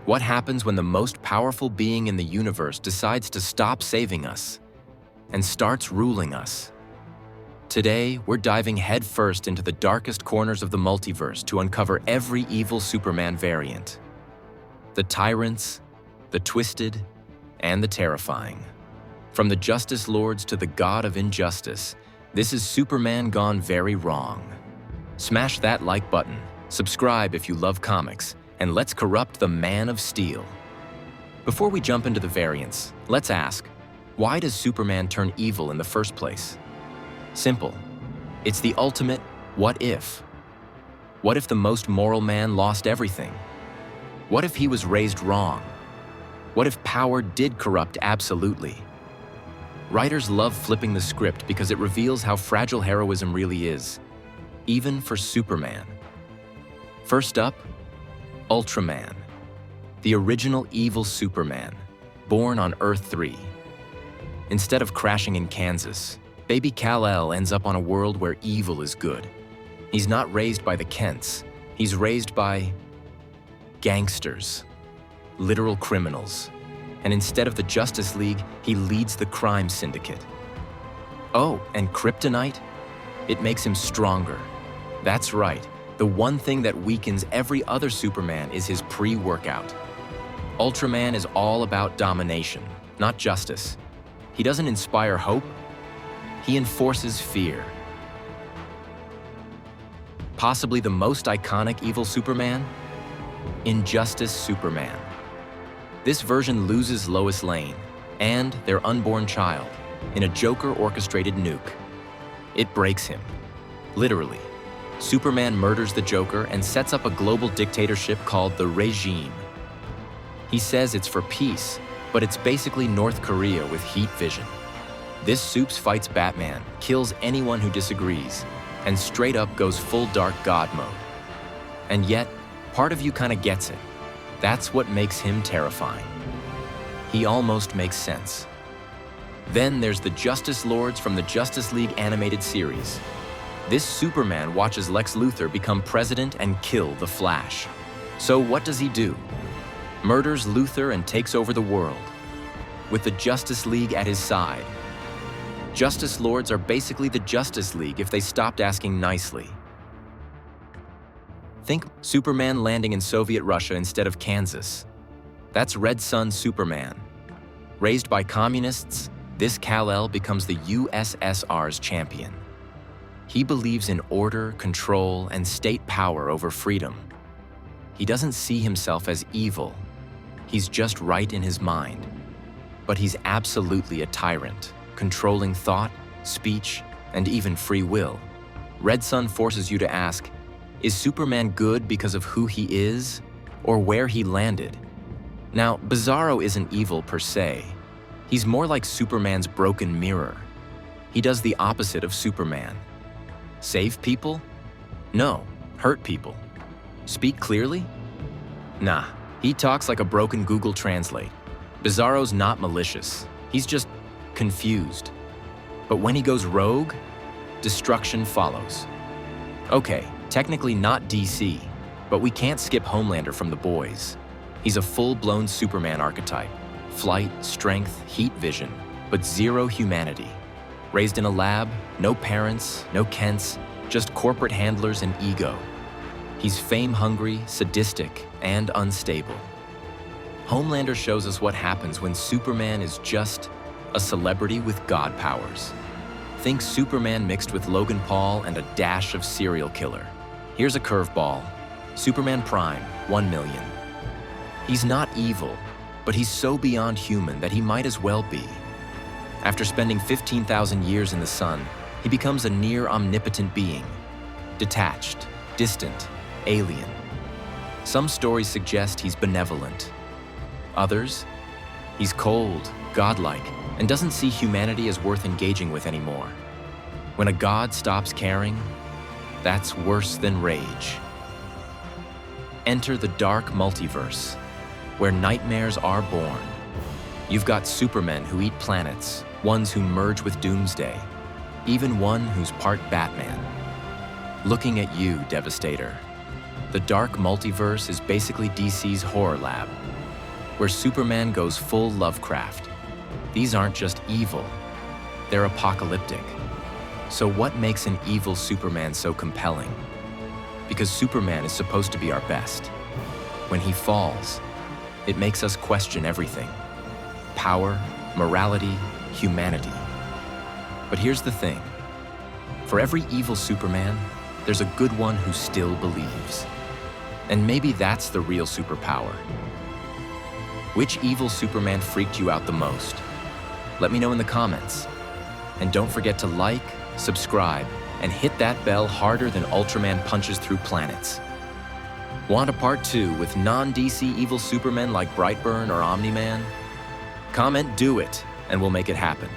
What happens when the most powerful being in the universe decides to stop saving us and starts ruling us? Today, we're diving headfirst into the darkest corners of the multiverse to uncover every evil Superman variant. The tyrants, the twisted, and the terrifying. From the Justice Lords to the God of Injustice, this is Superman gone very wrong. Smash that like button, subscribe if you love comics, and let's corrupt the Man of Steel. Before we jump into the variants, let's ask, why does Superman turn evil in the first place? Simple. It's the ultimate what if. What if the most moral man lost everything? What if he was raised wrong? What if power did corrupt absolutely? Writers love flipping the script because it reveals how fragile heroism really is, even for Superman. First up, Ultraman, the original evil Superman, born on Earth 3. Instead of crashing in Kansas, baby Kal-El ends up on a world where evil is good. He's not raised by the Kents, he's raised by gangsters, literal criminals. And instead of the Justice League, he leads the crime syndicate. Oh, and kryptonite? It makes him stronger. That's right. The one thing that weakens every other Superman is his pre-workout. Ultraman is all about domination, not justice. He doesn't inspire hope, he enforces fear. Possibly the most iconic evil Superman? Injustice Superman. This version loses Lois Lane and their unborn child in a Joker-orchestrated nuke. It breaks him, literally. Superman murders the Joker and sets up a global dictatorship called the Regime. He says it's for peace, but it's basically North Korea with heat vision. This Supes fights Batman, kills anyone who disagrees, and straight up goes full dark god mode. And yet, part of you kinda gets it. That's what makes him terrifying. He almost makes sense. Then there's the Justice Lords from the Justice League animated series. This Superman watches Lex Luthor become president and kill the Flash. So what does he do? Murders Luthor and takes over the world, with the Justice League at his side. Justice Lords are basically the Justice League if they stopped asking nicely. Think Superman landing in Soviet Russia instead of Kansas. That's Red Sun Superman. Raised by communists, this Kal-El becomes the USSR's champion. He believes in order, control, and state power over freedom. He doesn't see himself as evil. He's just right in his mind. But he's absolutely a tyrant, controlling thought, speech, and even free will. Red Sun forces you to ask, is Superman good because of who he is, or where he landed? Now, Bizarro isn't evil per se. He's more like Superman's broken mirror. He does the opposite of Superman. Save people? No. Hurt people. Speak clearly? Nah. He talks like a broken Google Translate. Bizarro's not malicious. He's just confused. But when he goes rogue, destruction follows. Okay, technically not DC, but we can't skip Homelander from The Boys. He's a full-blown Superman archetype. Flight, strength, heat vision, but zero humanity. Raised in a lab, no parents, no Kents, just corporate handlers and ego. He's fame-hungry, sadistic, and unstable. Homelander shows us what happens when Superman is just a celebrity with god powers. Think Superman mixed with Logan Paul and a dash of serial killer. Here's a curveball. Superman Prime, 1 million. He's not evil, but he's so beyond human that he might as well be. After spending 15,000 years in the sun, he becomes a near-omnipotent being. Detached, distant, alien. Some stories suggest he's benevolent. Others, he's cold, godlike, and doesn't see humanity as worth engaging with anymore. When a god stops caring, that's worse than rage. Enter the dark multiverse, where nightmares are born. You've got supermen who eat planets, ones who merge with Doomsday, even one who's part Batman. Looking at you, Devastator. The dark multiverse is basically DC's horror lab, where Superman goes full Lovecraft. These aren't just evil, they're apocalyptic. So what makes an evil Superman so compelling? Because Superman is supposed to be our best. When he falls, it makes us question everything: power, morality, humanity. But here's the thing. For every evil Superman, there's a good one who still believes. And maybe that's the real superpower. Which evil Superman freaked you out the most? Let me know in the comments. And don't forget to like, subscribe, and hit that bell harder than Ultraman punches through planets. Want a part 2 with non-DC evil Supermen like Brightburn or Omni-Man? Comment "do it" and we'll make it happen.